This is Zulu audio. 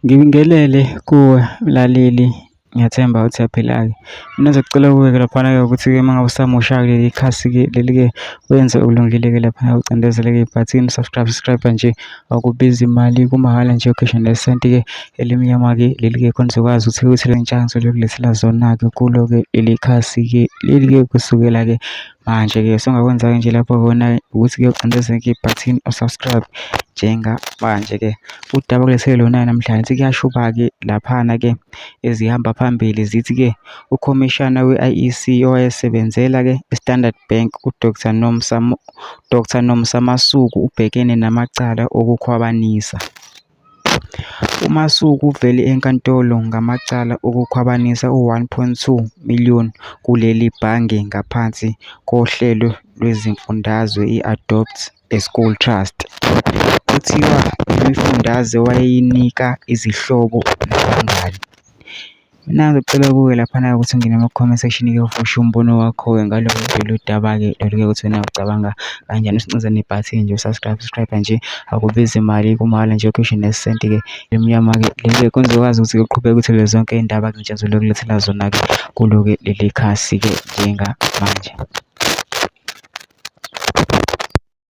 Ngibingelele kuwe mlaleli, ngiyathemba ukuthi uyaphila-ke. Mina ngizocela kuwe-ke laphana-ke ukuthi-ke uma ngabe usamusha leli khasi-ke leli-ke wenze okulungile-ke laphana ucindezele-ke ibhathini subscribe nje akubizi imali, kumahhala nje ukhishwa nesenti-ke elimnyama-ke leli-ke khona uzokwazi ukuthi uthole ngitshangiso lokulethela zona-ke kulo-ke leli khasi-ke leli-ke kusukela-ke manje-ke songakwenza-ke nje lapho khona ukuthi-ke ucindezele ibhathini u-subscribe njengamanje-ke. Udaba kulethele lona namhlanje kuyashuba-ke laphana-ke ezihamba phambili zithi-ke ukhomishana we-IEC owayesebenzela-ke e-Standard Bank Dr Nomsa Masuku ubhekene namacala okukhwabanisa. uMasuku uvele enkantolo ngamacala okukhwabanisa u-R1.2 million kuleli bhange ngaphansi kohlelo lwezifundazwe i-Adopt a School Trust. Kuthiwa imifundazwe wayeyinika izihlobo nabangani. Mina ngicela kuwe laphana ukuthi ungene ama-comment section-ke ufushe umbono wakho-ke ngalolu daba-ke lolu-ke ukuthi wena ucabanga kanjani, usinceze nebhathini nje subscribe nje akubizi imali, kumahhala nje ukhishwe nesenti-ke elimnyama-ke leli-ke kuzokwazi ukuthi uqhubeke uthole zonke iy'ndaba ngitshengiselo lokulethela zona-ke kulo-ke leli khasi-ke njengamanje.